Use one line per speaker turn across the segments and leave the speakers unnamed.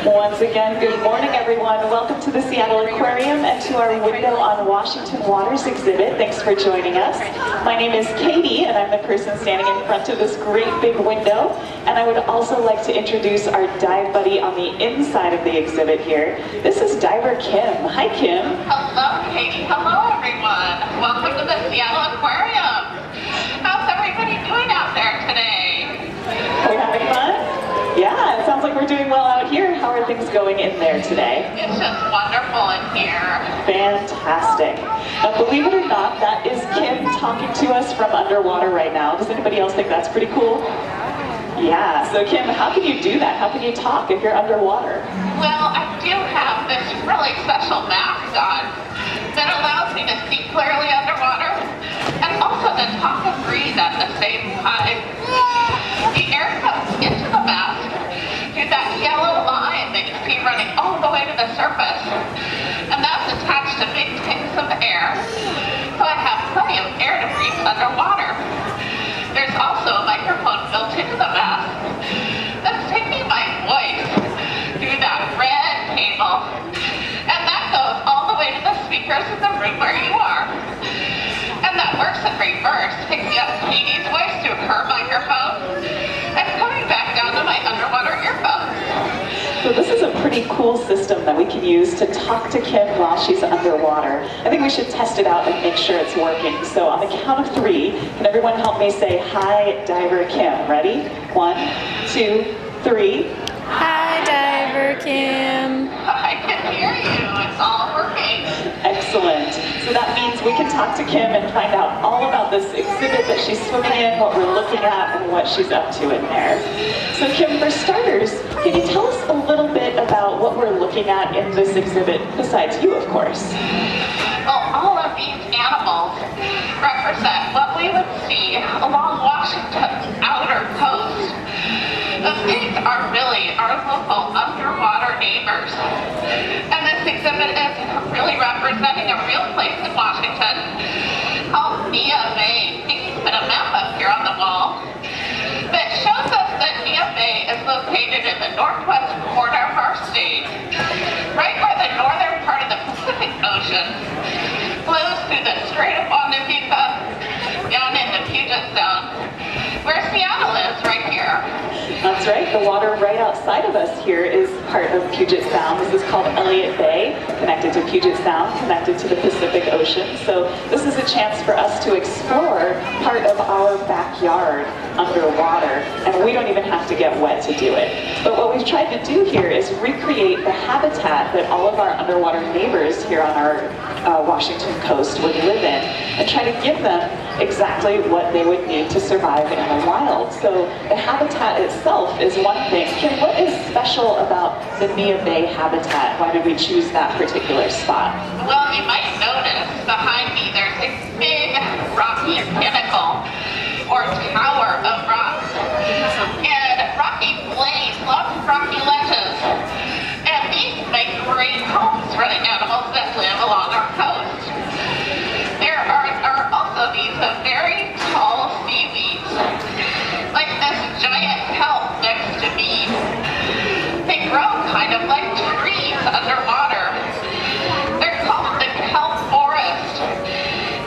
Once again, good morning everyone. Welcome to the Seattle Aquarium and to our Window on Washington Waters exhibit. Thanks for joining us. My name is Katie and I'm the person standing in front of this great big window. And I would also like to introduce our dive buddy on the inside of the exhibit here. This is diver Kim. Hi Kim.
Hello Katie. Hello everyone. Welcome to the Seattle Aquarium. How's everybody doing out there today?
Are we having fun? Yeah, it sounds like we're doing well out here. How are things going in there today?
It's just wonderful in here.
Fantastic. Now, believe it or not, that is Kim talking to us from underwater right now. Does anybody else think that's pretty cool? Yeah, so Kim, how can you do that? How can you talk if you're underwater?
Well, I do have this really special mask on that allows me to see clearly underwater and also to talk and breathe at the same time. The air comes into the mask through that yellow line that you see running all the way to the surface. And that's attached to big tanks of air, so I have plenty of air to breathe underwater. There's also a microphone built into the mask that's taking my voice through that red cable. And that goes all the way to the speakers in the room where you are. And that works in reverse, picking up Katie's voice through her microphone and coming back down to my underwater earphones.
So this is a pretty cool system that we can use to talk to Kim while she's underwater. I think we should test it out and make sure it's working. So on the count of 3, can everyone help me say, "Hi, Diver Kim"? Ready? 1, 2, 3.
Hi, Diver Kim.
I can hear you. It's all working.
Excellent. So that means we can talk to Kim and find out all about this exhibit that she's swimming in, what we're looking at, and what she's up to in there. So Kim, for starters, can you tell us a little bit about what we're looking at in this exhibit, besides you, of course?
Well, all of these animals represent what we would see along Washington's outer coast. These are really our local underwater neighbors. And this exhibit is really representing a real place in Washington called Nia Bay. Nikki's put a map up here on the wall that shows us that Nia Bay is located in the northwest corner of our state, right where the northern part of the Pacific Ocean flows through the Strait of down into Puget Sound, where Seattle is right here.
That's right, the water right outside of us here is part of Puget Sound. This is called Elliott Bay, connected to Puget Sound, connected to the Pacific Ocean. So this is a chance for us to explore part of our backyard underwater, and we don't even have to get wet to do it. But what we've tried to do here is recreate the habitat that all of our underwater neighbors here on our Washington coast would live in, and try to give them exactly what they would need to survive in the wild. So the habitat itself is one thing. Kim, what is special about the Nia Bay habitat? Why did we choose that particular spot?
Well, you might notice behind me there's a big rocky pinnacle or tower of rocks. And rocky plains, lots of rocky ledges. And these make great homes for the animals that live along our coast. There are also these very tall seaweeds, like this giant kelp next to me. They grow kind of like trees underwater. They're called the kelp forest.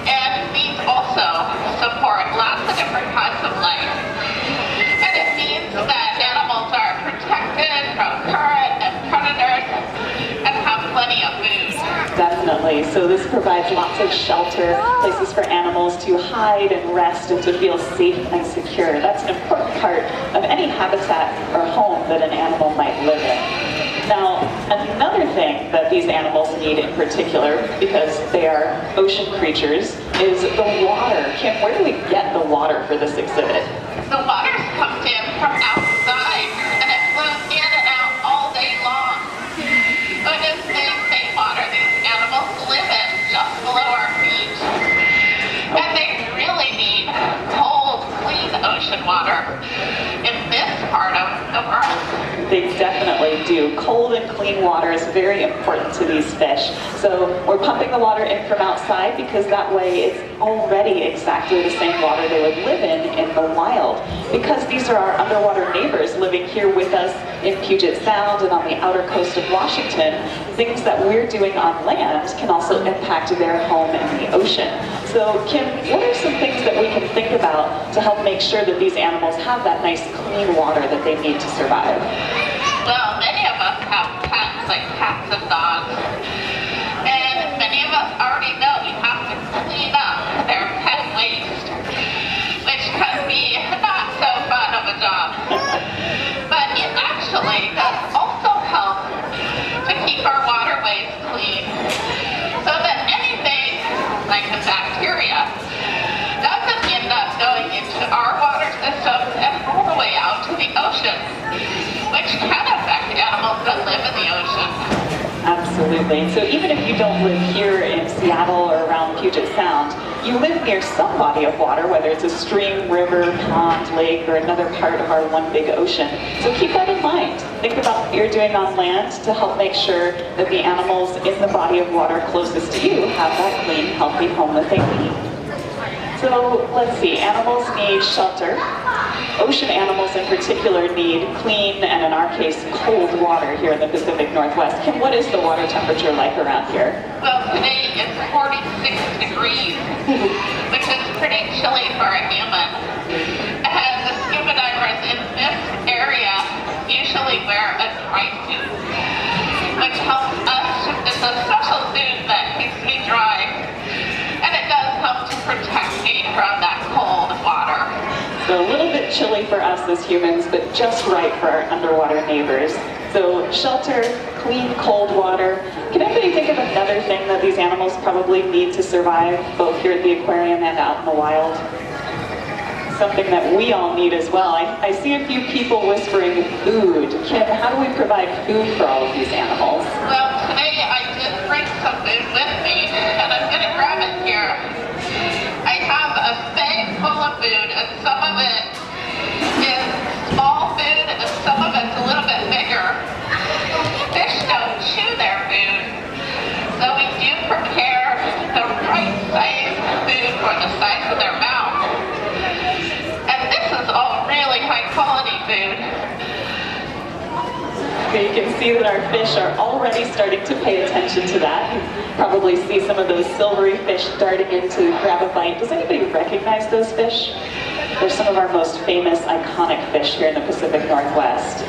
And these also support lots of different kinds of
Definitely. So this provides lots of shelter, places for animals to hide and rest and to feel safe and secure. That's an important part of any habitat or home that an animal might live in. Now, another thing that these animals need in particular, because they are ocean creatures, is the water. Kim, where do we get the water for this exhibit?
The water comes in from outside, and it flows in and out all day long. So it is safe water these animals live in just below our feet. And they really need cold, clean ocean water in this part of the world.
They definitely do. Cold and clean water is very important to these fish. So we're pumping the water in from outside because that way it's already exactly the same water they would live in the wild. Because these are our underwater neighbors living here with us in Puget Sound and on the outer coast of Washington, things that we're doing on land can also impact their home in the ocean. So Kim, what are some things that we can think about to help make sure that these animals have that nice clean water that they need to survive?
Well, many of us have pets like cats and dogs. And many of us already know we have to clean up their pet waste, which can be not so fun of a job. But it actually does also help to keep our waterways clean so that anything like the bacteria doesn't end up going into our water systems and all the way out to the ocean, which can affect animals that live in the ocean.
Absolutely. So even if you don't live here in Seattle or around Puget Sound, you live near some body of water, whether it's a stream, river, pond, lake, or another part of our one big ocean. So keep that in mind. Think about what you're doing on land to help make sure that the animals in the body of water closest to you have that clean, healthy home that they need. So let's see, animals need shelter. Ocean animals in particular need clean, and in our case, cold water here in the Pacific Northwest. Kim, what is the water temperature like around here?
Well, today it's 46 degrees, which is pretty chilly for a human. And the scuba divers in this area usually wear a dry suit, which helps us. It's a special suit that keeps me dry, and it does help to protect me from that cold water.
So a little bit chilly for us as humans, but just right for our underwater neighbors. So shelter, clean, cold water. Can anybody think of another thing that these animals probably need to survive, both here at the aquarium and out in the wild? Something that we all need as well. I see a few people whispering food. Kim, how do we provide food for all of these animals?
Well, today I did bring some food with me, and I'm going to grab it here. I have a bag full of food, and some of it is small food, and some of it's a little bit bigger. Fish don't chew their food, so we do prepare the right size food for the size of their mouth. And this is all really high quality food.
You can see that our fish are already starting to pay attention to that. You probably see some of those silvery fish darting in to grab a bite. Does anybody recognize those fish? They're some of our most famous, iconic fish here in the Pacific Northwest.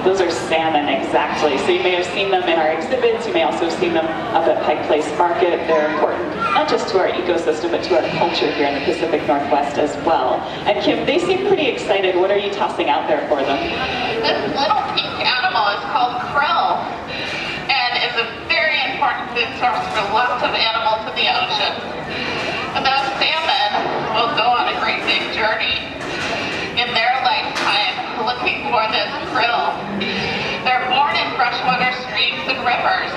Those are salmon, exactly. So you may have seen them in our exhibits. You may also have seen them up at Pike Place Market. They're important not just to our ecosystem, but to our culture here in the Pacific Northwest as well. And Kim, they seem pretty excited. What are you tossing out there for them?
This little pink animal is called krill, and is a very important food source for lots of animals in the ocean. And those salmon will go on a great big journey in their lifetime looking for this krill. They're born in freshwater streams and rivers,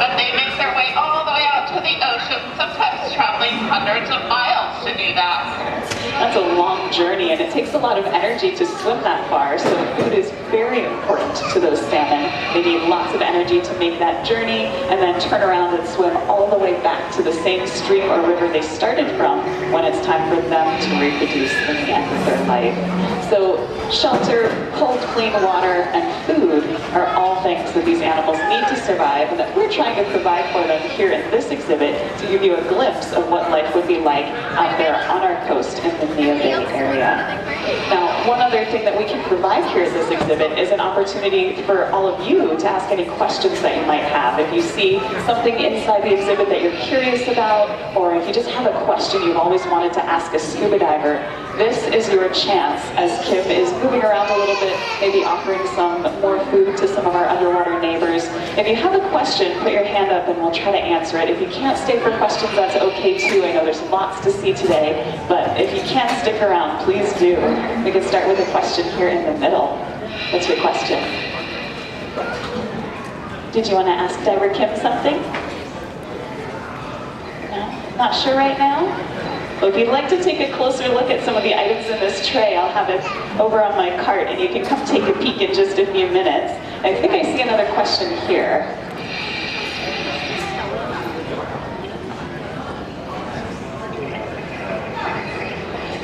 but they make their way all the way out to the ocean, sometimes traveling hundreds of miles to do that.
That's a long journey, and it takes a lot of energy to swim that far, so food is very important to those salmon. They need lots of energy to make that journey and then turn around and swim all the way back to the same stream or river they started from when it's time for them to reproduce in the end of their life. So shelter, cold, clean water, and food are all things that these animals need to survive, and that we're trying to provide for them here in this exhibit to give you a glimpse of what life would be like out there on our coast in the Neah Bay area. Now, one other thing that we can provide here at this exhibit is an opportunity for all of you to ask any questions that you might have. If you see something inside the exhibit that you're curious about, or if you just have a question you've always wanted to ask a scuba diver, this is your chance as Kim is moving around a little bit, maybe offering some more food to some of our underwater neighbors. If you have a question, put your hand up and we'll try to answer it. If you can't stay for questions, that's okay too. I know there's lots to see today, but if you can stick around, please do. We can start with a question here in the middle. What's your question? Did you want to ask Diver Kim something? No? Not sure right now? Well, if you'd like to take a closer look at some of the items in this tray, I'll have it over on my cart and you can come take a peek in just a few minutes. I think I see another question here.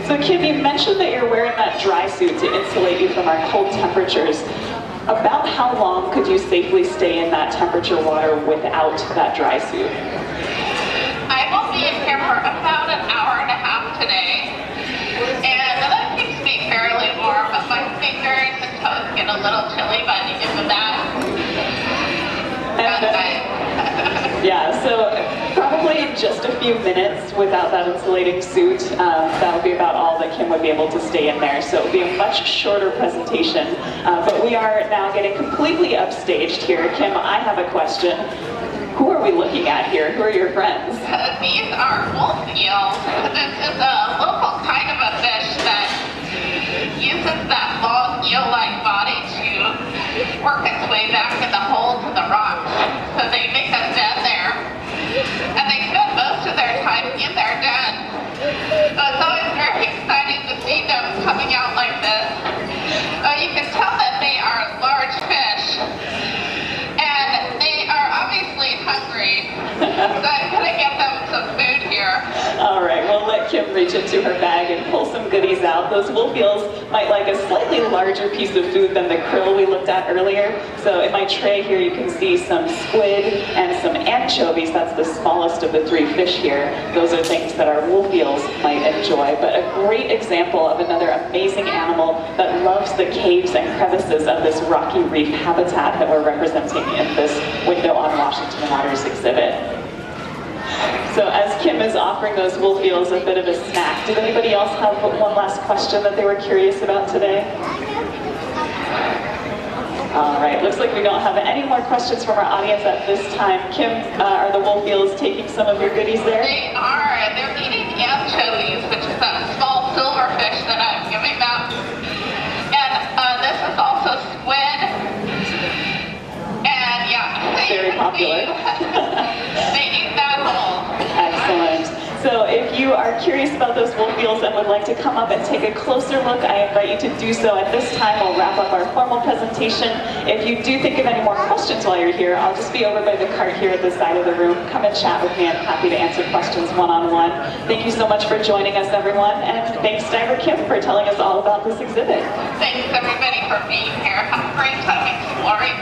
So Kim, you mentioned that you're wearing that dry suit to insulate you from our cold temperatures. About how long could you safely stay in that temperature water without that dry suit?
I will be in here for about an hour and a half today. And that keeps me fairly warm, but my fingers and toes get a little chilly by the end of that.
Yeah, so probably in just a few minutes without that insulating suit, that would be about all that Kim would be able to stay in there. So it would be a much shorter presentation. But we are now getting completely upstaged here. Kim, I have a question. Who are we looking at here? Who are your friends?
These are wolf eels. This is a local kind of a fish that uses that long eel-like body to work its way back in the holes in the rocks. So they make a den there, and they spend most of their time in their den. So it's always very exciting to see them coming out like this. You can tell that they are large fish. And they are obviously hungry, so I'm going to get them some food here.
All right, we'll let Kim reach into her bag and pull some goodies out. Those wolf eels might like a slightly larger piece of food than the krill we looked at earlier. So in my tray here, you can see some squid and some anchovies. That's the smallest of the three fish here. Those are things that our wolf eels might enjoy. But a great example of another amazing animal that loves the caves and crevices of this rocky reef habitat that we're representing in this Window on Washington Waters exhibit. So as Kim is offering those wolf eels a bit of a snack, did anybody else have one last question that they were curious about today? All right, looks like we don't have any more questions from our audience at this time. Kim, are the wolf eels taking some of your goodies there?
They are, and they're eating anchovies, which is that small silverfish that I'm giving them. And this is also squid. And yeah,
very popular.
They eat that whole.
Excellent. So if you are curious about those wolf eels and would like to come up and take a closer look, I invite you to do so. At this time, we'll wrap up our formal presentation. If you do think of any more questions while you're here, I'll just be over by the cart here at the side of the room. Come and chat with me. I'm happy to answer questions one-on-one. Thank you so much for joining us, everyone. And thanks, Diver Kim, for telling us all about this exhibit.
Thanks, everybody, for being here. Have a great time exploring.